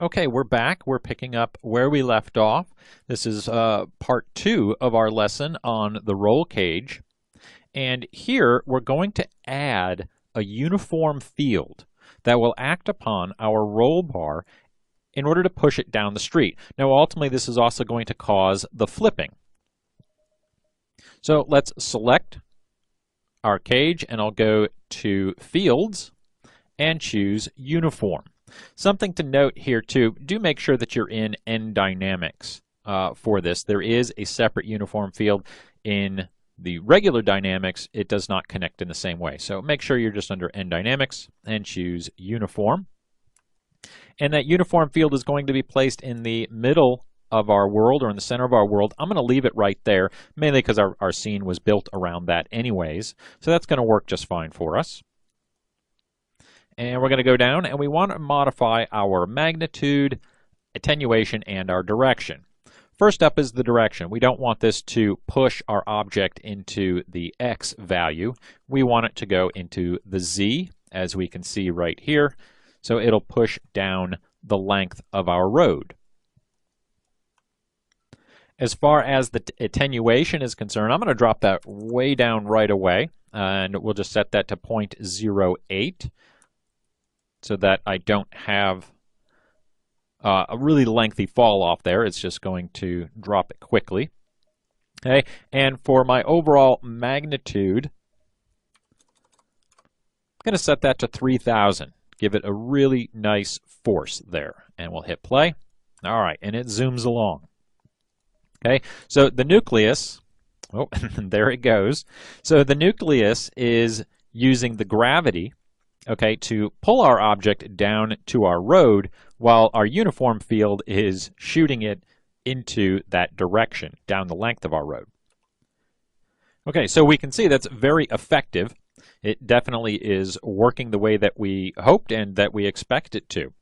Okay, we're back. We're picking up where we left off. This is part 2 of our lesson on the roll cage. And here we're going to add a uniform field that will act upon our roll bar in order to push it down the street. Now ultimately this is also going to cause the flipping. So let's select our cage and I'll go to Fields and choose Uniform. Something to note here too, do make sure that you're in nDynamics for this. There is a separate uniform field. In the regular Dynamics, it does not connect in the same way. So make sure you're just under nDynamics and choose Uniform. And that uniform field is going to be placed in the middle of our world or in the center of our world. I'm going to leave it right there, mainly because our scene was built around that anyways. So that's going to work just fine for us. And we're going to go down and we want to modify our magnitude, attenuation, and our direction. First up is the direction. We don't want this to push our object into the X value. We want it to go into the Z, as we can see right here. So it'll push down the length of our road. As far as the attenuation is concerned, I'm going to drop that way down right away. And we'll just set that to 0.08. So that I don't have a really lengthy fall off there. It's just going to drop it quickly. Okay, and for my overall magnitude, I'm going to set that to 3,000. Give it a really nice force there. And we'll hit play. All right, and it zooms along. Okay, so the nucleus, oh, there it goes. So the nucleus is using the gravity, okay, to pull our object down to our road while our uniform field is shooting it into that direction, down the length of our road. Okay, so we can see that's very effective. It definitely is working the way that we hoped and that we expect it to.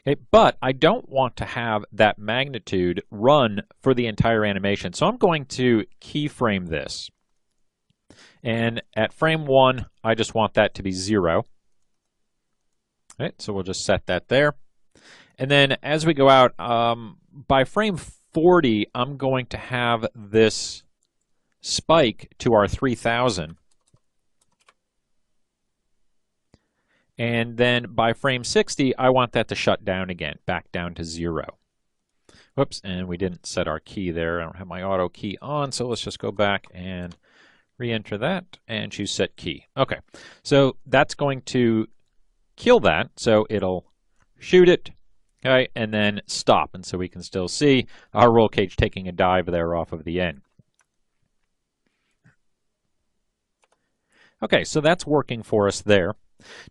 Okay, but I don't want to have that magnitude run for the entire animation, so I'm going to keyframe this. And at frame 1, I just want that to be 0. Okay, so we'll just set that there. And then as we go out, by frame 40, I'm going to have this spike to our 3,000. And then by frame 60, I want that to shut down again, back down to 0. Whoops, and we didn't set our key there. I don't have my auto key on, so let's just go back and re-enter that and choose set key. Okay, so that's going to kill that, so it'll shoot it, okay, and then stop, and so we can still see our roll cage taking a dive there off of the end. Okay, so that's working for us there.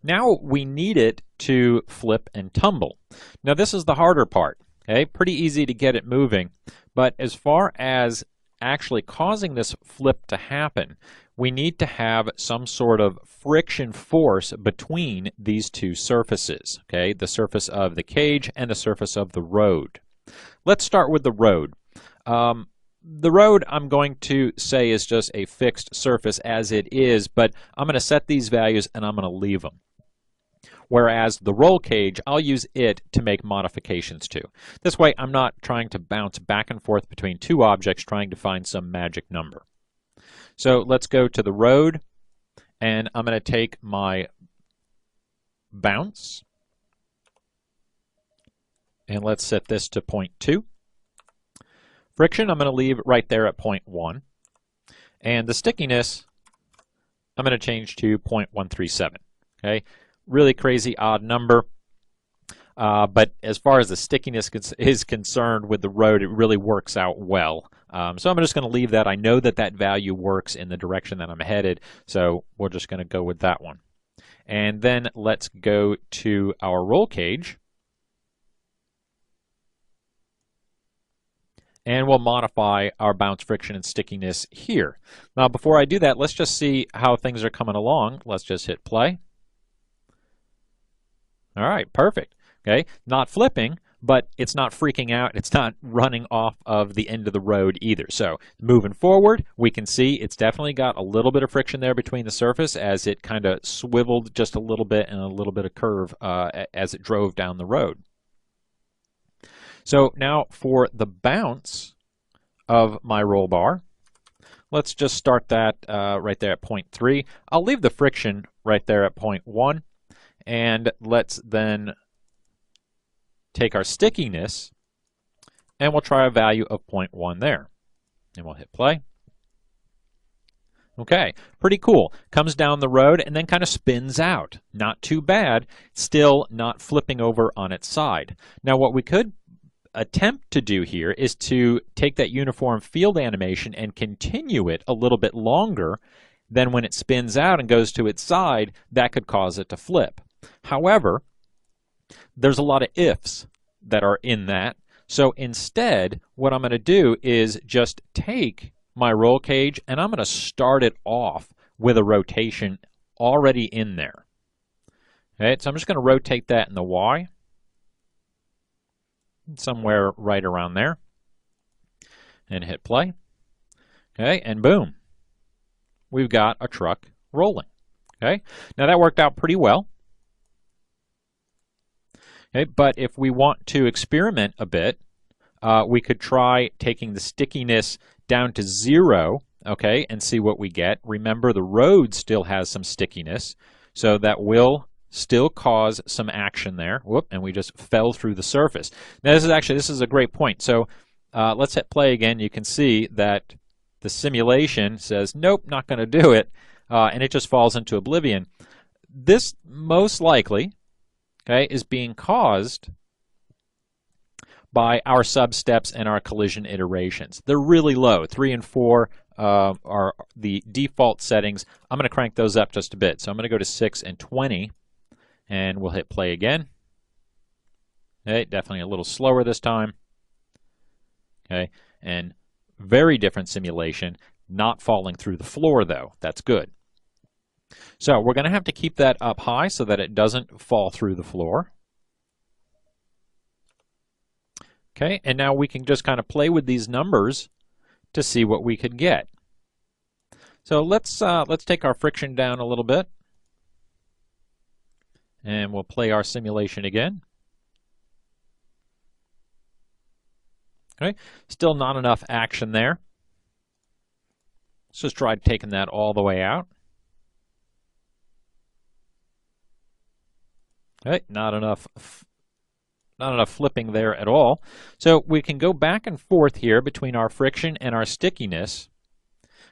Now we need it to flip and tumble. Now this is the harder part, okay? Pretty easy to get it moving, but as far as actually causing this flip to happen, we need to have some sort of friction force between these two surfaces, okay? The surface of the cage and the surface of the road. Let's start with the road. The road I'm going to say is just a fixed surface as it is, but I'm going to set these values and I'm going to leave them. Whereas the roll cage, I'll use it to make modifications to. This way I'm not trying to bounce back and forth between two objects trying to find some magic number. So let's go to the road, and I'm going to take my bounce, and let's set this to 0.2. Friction, I'm going to leave right there at 0.1. And the stickiness, I'm going to change to 0.137. Okay, really crazy odd number. But as far as the stickiness is concerned with the road, it really works out well. So I'm just going to leave that. I know that that value works in the direction that I'm headed, so we're just going to go with that one. And then let's go to our roll cage. And we'll modify our bounce, friction, and stickiness here. Now before I do that, let's just see how things are coming along. Let's just hit play. All right, perfect. Okay, not flipping, but it's not freaking out. It's not running off of the end of the road either. So moving forward, we can see it's definitely got a little bit of friction there between the surface as it kind of swiveled just a little bit and a little bit of curve as it drove down the road. So now for the bounce of my roll bar, let's just start that right there at 0.3. I'll leave the friction right there at 0.1, and let's then take our stickiness, and we'll try a value of 0.1 there. And we'll hit play. Okay, pretty cool. Comes down the road and then kind of spins out. Not too bad, still not flipping over on its side. Now what we could attempt to do here is to take that uniform field animation and continue it a little bit longer. Then when it spins out and goes to its side, that could cause it to flip. However, there's a lot of ifs that are in that. So instead, what I'm going to do is just take my roll cage and I'm going to start it off with a rotation already in there. Okay, so I'm just going to rotate that in the Y, somewhere right around there, and hit play. Okay, and boom, we've got a truck rolling. Okay, now that worked out pretty well. Okay, but if we want to experiment a bit, we could try taking the stickiness down to 0, okay, and see what we get. Remember, the road still has some stickiness, so that will still cause some action there. Whoop, and we just fell through the surface. Now this is a great point. So let's hit play again. You can see that the simulation says, nope, not going to do it, and it just falls into oblivion. This most likely, okay, is being caused by our substeps and our collision iterations. They're really low. 3 and 4 are the default settings. I'm going to crank those up just a bit. So I'm going to go to 6 and 20, and we'll hit play again. Okay, definitely a little slower this time. Okay, and very different simulation. Not falling through the floor, though. That's good. So we're going to have to keep that up high so that it doesn't fall through the floor. Okay, and now we can just kind of play with these numbers to see what we could get. So let's take our friction down a little bit, and we'll play our simulation again. Okay, still not enough action there. Let's just try taking that all the way out. Okay, not enough flipping there at all. So we can go back and forth here between our friction and our stickiness,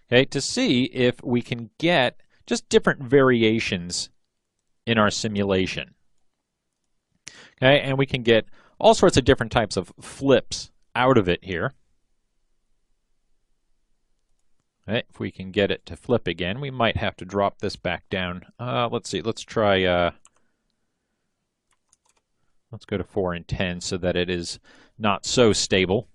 okay, to see if we can get just different variations in our simulation. Okay, and we can get all sorts of different types of flips out of it here. Okay, if we can get it to flip again, we might have to drop this back down. Let's see, let's try let's go to 4 and 10 so that it is not so stable.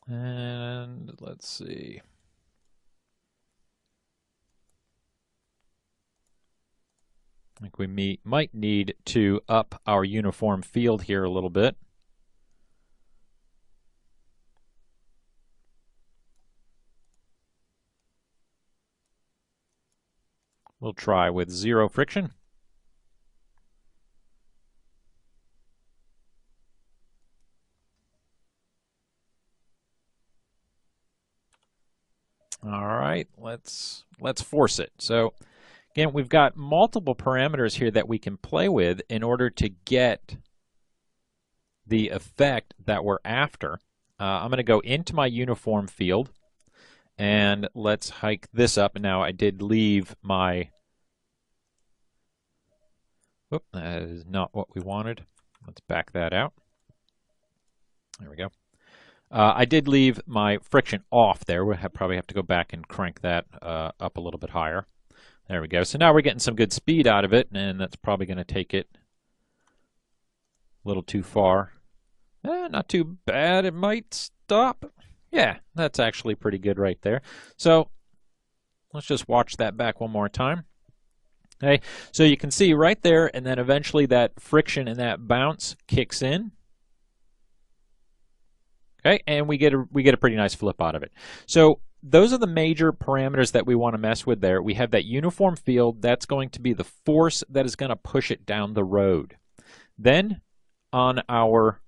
And let's see. I think we might need to up our uniform field here a little bit. We'll try with 0 friction. All right, let's force it. So again, we've got multiple parameters here that we can play with in order to get the effect that we're after. I'm going to go into my uniform field, and let's hike this up. And now I did leave my, whoop, that is not what we wanted. Let's back that out. There we go. I did leave my friction off there. We'll probably have to go back and crank that up a little bit higher. There we go. So now we're getting some good speed out of it, and that's probably going to take it a little too far. Not too bad. It might stop. Yeah, that's actually pretty good right there. So let's just watch that back one more time. Okay, so you can see right there, and then eventually that friction and that bounce kicks in. Okay, and we get a pretty nice flip out of it. So those are the major parameters that we want to mess with there. We have that uniform field. That's going to be the force that is going to push it down the road. Then on our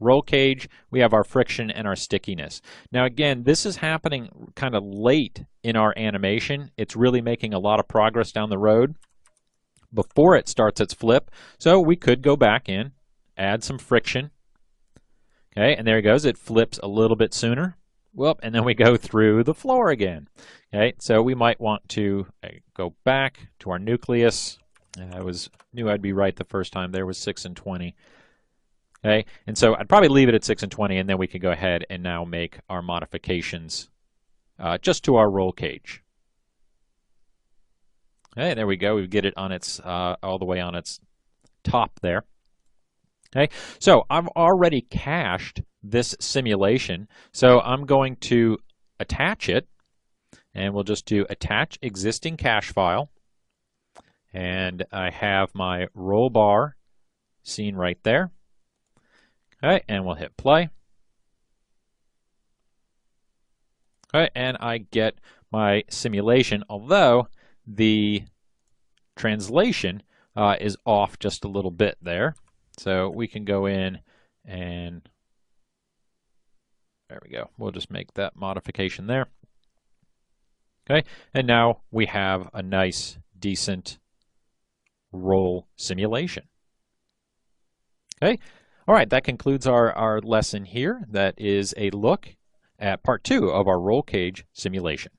roll cage, we have our friction and our stickiness. Now again, this is happening kind of late in our animation. It's really making a lot of progress down the road before it starts its flip. So we could go back in, add some friction. Okay, and there it goes. It flips a little bit sooner. Whoop, and then we go through the floor again. Okay, so we might want to go back to our nucleus. I knew I'd be right the first time. There was 6 and 20. Okay, and so I'd probably leave it at 6 and 20, and then we can go ahead and now make our modifications just to our roll cage. Okay, there we go. We get it on its all the way on its top there. Okay, so I've already cached this simulation, so I'm going to attach it, and we'll just do attach existing cache file, and I have my roll bar scene right there. Okay, and we'll hit play. Okay, and I get my simulation, although the translation is off just a little bit there. So we can go in and there we go. We'll just make that modification there. Okay, and now we have a nice, decent roll simulation. Okay. All right, that concludes our lesson here. That is a look at part 2 of our roll cage simulation.